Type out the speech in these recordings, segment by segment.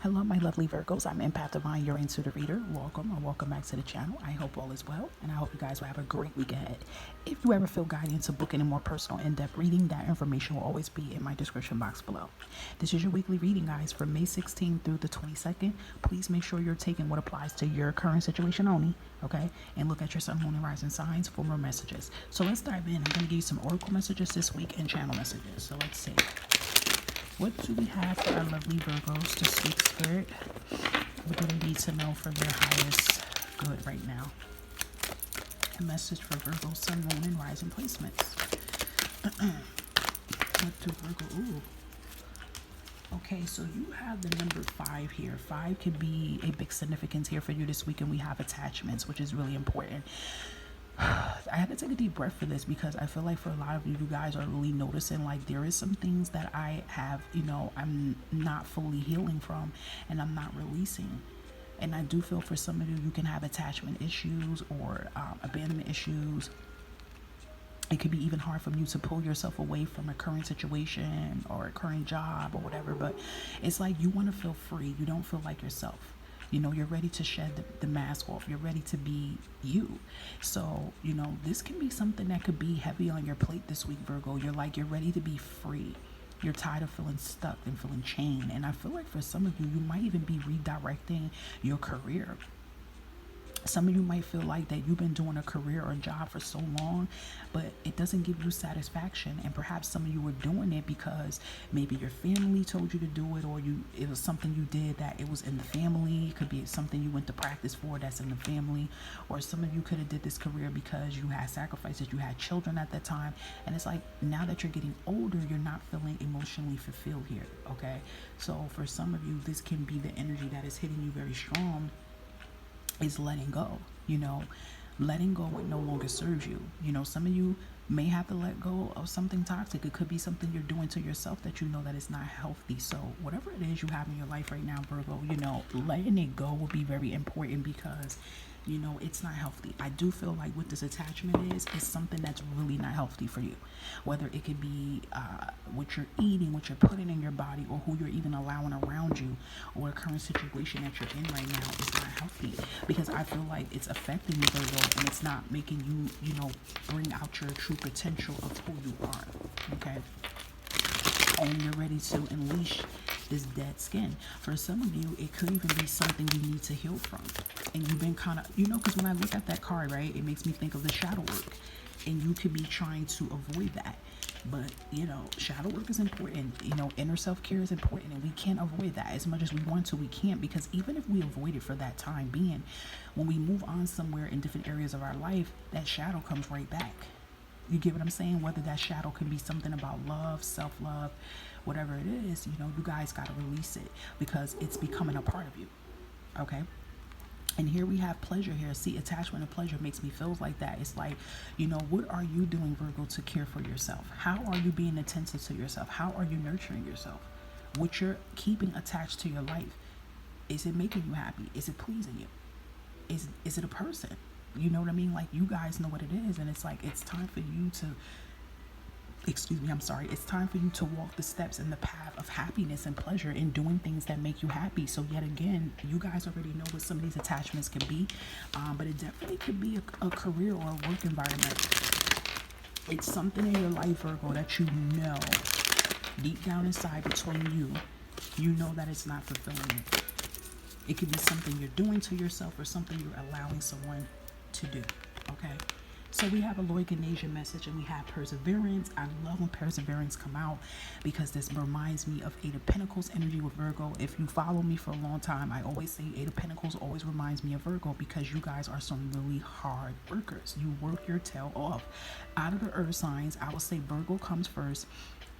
Hello, my lovely Virgos. I'm Empath Divine, your intuitive reader. Welcome or welcome back to the channel. I hope all is well, and I hope you guys will have a great week ahead. If you ever feel guided into booking a more personal, in-depth reading, that information will always be in my description box below. This is your weekly reading, guys, from May 16th through the 22nd. Please make sure you're taking what applies to your current situation only, okay? And look at your sun, moon, and rising signs for more messages. So let's dive in. I'm going to give you some oracle messages this week and channel messages. So let's see. What do we have for our lovely Virgos to speak spirit? What do they need to know for their highest good right now? A message for Virgo, sun, moon, and rising placements. What do Virgo? Ooh. Okay, so you have the number 5 here. 5 can be a big significance here for you this week, and we have attachments, which is really important. I had to take a deep breath for this because I feel like for a lot of you guys are really noticing like there is some things that I have, I'm not fully healing from and I'm not releasing. And I do feel for some of you can have attachment issues or abandonment issues. It could be even hard for you to pull yourself away from a current situation or a current job or whatever, but it's like you want to feel free. You don't feel like yourself. You're ready to shed the mask off. You're ready to be you. So, this can be something that could be heavy on your plate this week, Virgo. You're ready to be free. You're tired of feeling stuck and feeling chained. And I feel like for some of you, you might even be redirecting your career. Some of you might feel like that you've been doing a career or a job for so long, but it doesn't give you satisfaction. And perhaps some of you were doing it because maybe your family told you to do it, or it was something you did that it was in the family. It could be something you went to practice for that's in the family. Or some of you could have did this career because you had sacrifices, you had children at that time. And it's like now that you're getting older, you're not feeling emotionally fulfilled here, okay? So for some of you, this can be the energy that is hitting you very strong, is letting go. Letting go what no longer serves you. Some of you may have to let go of something toxic. It could be something you're doing to yourself that you know that is not healthy. So whatever it is you have in your life right now, Virgo, letting it go will be very important because it's not healthy. I do feel like what this attachment is something that's really not healthy for you. Whether it could be what you're eating, what you're putting in your body, or who you're even allowing around you, or a current situation that you're in right now is not healthy. Because I feel like it's affecting you, Virgo, and it's not making you, bring out your true potential of who you are. Okay? And you're ready to unleash this dead skin. For some of you, it could even be something you need to heal from. And you've been kind of, because when I look at that card, right, it makes me think of the shadow work. And you could be trying to avoid that. But, shadow work is important. Inner self-care is important. And we can't avoid that as much as we want to. We can't, because even if we avoid it for that time being, when we move on somewhere in different areas of our life, that shadow comes right back. You get what I'm saying? Whether that shadow can be something about love, self-love, whatever it is, you guys got to release it because it's becoming a part of you. Okay? And here we have pleasure here. See, attachment and pleasure makes me feel like that. It's like, what are you doing, Virgo, to care for yourself? How are you being attentive to yourself? How are you nurturing yourself? What you're keeping attached to your life, is it making you happy? Is it pleasing you? Is it a person? You know what I mean? Like, you guys know what it is. And it's like, it's time for you to, it's time for you to walk the steps in the path of happiness and pleasure in doing things that make you happy. So yet again, you guys already know what some of these attachments can be, but it definitely could be a career or a work environment. It's something in your life, Virgo, that deep down inside between you know that it's not fulfilling you. It could be something you're doing to yourself or something you're allowing someone to do. Okay? So we have a Lord Ganesian message and we have perseverance. I love when perseverance come out because this reminds me of Eight of Pentacles energy with Virgo. If you follow me for a long time, I always say Eight of Pentacles always reminds me of Virgo because you guys are some really hard workers. You work your tail off. Out of the earth signs, I would say Virgo comes first,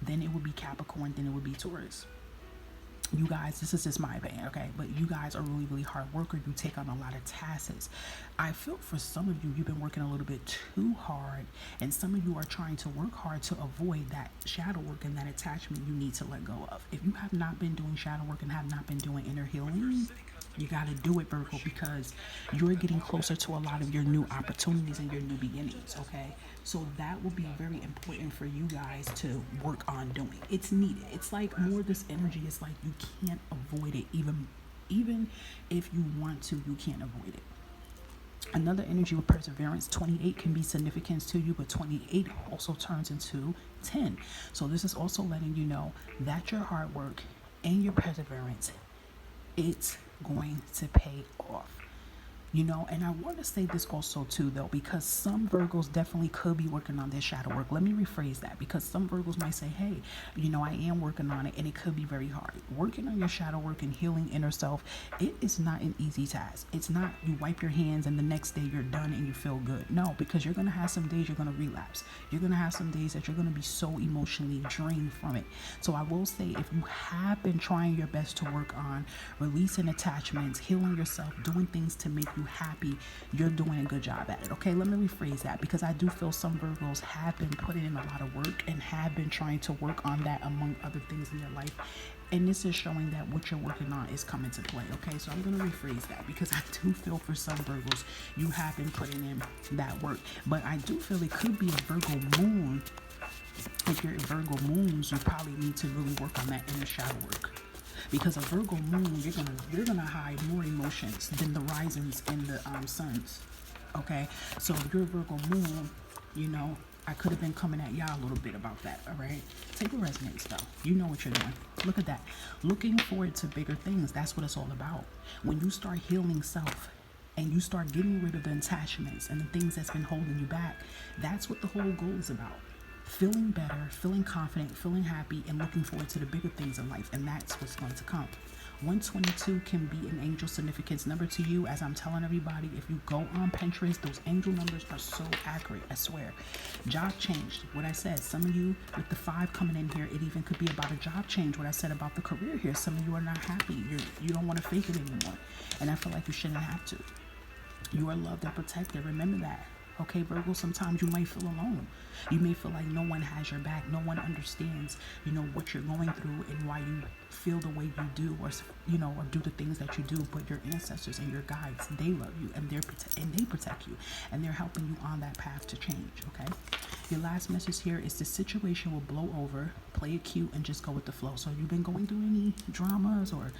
then it would be Capricorn, then it would be Taurus. You guys, this is just my opinion, okay? But you guys are really, really hard worker. You take on a lot of tasks. I feel for some of you, you've been working a little bit too hard, and some of you are trying to work hard to avoid that shadow work and that attachment you need to let go of. If you have not been doing shadow work and have not been doing inner healing, You got to do it, Virgo, because you're getting closer to a lot of your new opportunities and your new beginnings, okay? So that will be very important for you guys to work on doing. It's needed. It's like more this energy is like you can't avoid it, even if you want to, you can't avoid it. Another energy with perseverance, 28 can be significance to you, but 28 also turns into 10. So this is also letting you know that your hard work and your perseverance, it's going to pay off. You know, and I want to say this also too, though, because some Virgos definitely could be working on their shadow work. Let me rephrase that, because some Virgos might say, hey, you know, I am working on it, and it could be very hard. Working on your shadow work and healing inner self, it is not an easy task. It's not you wipe your hands and the next day you're done and you feel good. No, because you're going to have some days you're going to relapse. You're going to have some days that you're going to be so emotionally drained from it. So I will say, if you have been trying your best to work on releasing attachments, healing yourself, doing things to make you happy, you're doing a good job at it. Okay, let me rephrase that, because I do feel some Virgos have been putting in a lot of work and have been trying to work on that among other things in their life, and this is showing that what you're working on is coming to play. Okay, so I'm going to rephrase that, because I do feel for some Virgos you have been putting in that work, but I do feel it could be a Virgo moon. If you're Virgo moons, you probably need to really work on that inner shadow work. Because a Virgo moon, you're gonna hide more emotions than the risings and the suns. Okay, so if you're a Virgo moon, you know, I could have been coming at y'all a little bit about that. All right, take a resonance though. You know what you're doing. Look at that. Looking forward to bigger things. That's what it's all about. When you start healing self and you start getting rid of the attachments and the things that's been holding you back, that's what the whole goal is about. Feeling better, feeling confident, feeling happy, and looking forward to the bigger things in life. And that's what's going to come. 122 can be an angel significance number to you. As I'm telling everybody, if you go on Pinterest, those angel numbers are so accurate, I swear. Job change, what I said. Some of you with the 5 coming in here, it even could be about a job change. What I said about the career here. Some of you are not happy. You don't want to fake it anymore. And I feel like you shouldn't have to. You are loved and protected. Remember that. Okay, Virgo, sometimes you might feel alone. You may feel like no one has your back. No one understands, you know, what you're going through and why you feel the way you do, or, you know, or do the things that you do. But your ancestors and your guides, they love you, and they protect you, and they're helping you on that path to change. Okay. Your last message here is the situation will blow over. Play it cute and just go with the flow. So you've been going through any dramas, or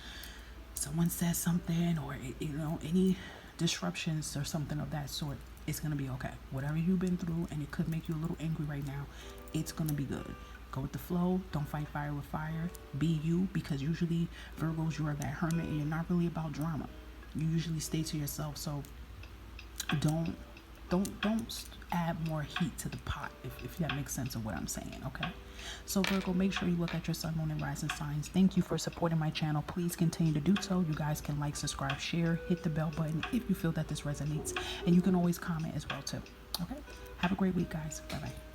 someone says something, or, you know, any disruptions or something of that sort, it's going to be okay. Whatever you've been through, and it could make you a little angry right now, it's going to be good. Go with the flow. Don't fight fire with fire. Be you, because usually Virgos, you are that hermit and you're not really about drama. You usually stay to yourself. So don't add more heat to the pot, if that makes sense of what I'm saying. Okay, so Virgo, make sure you look at your sun, moon, and rising signs. Thank you for supporting my channel. Please continue to do so. You guys can like, subscribe, share, hit the bell button if you feel that this resonates, and you can always comment as well too. Okay, have a great week, guys. Bye bye.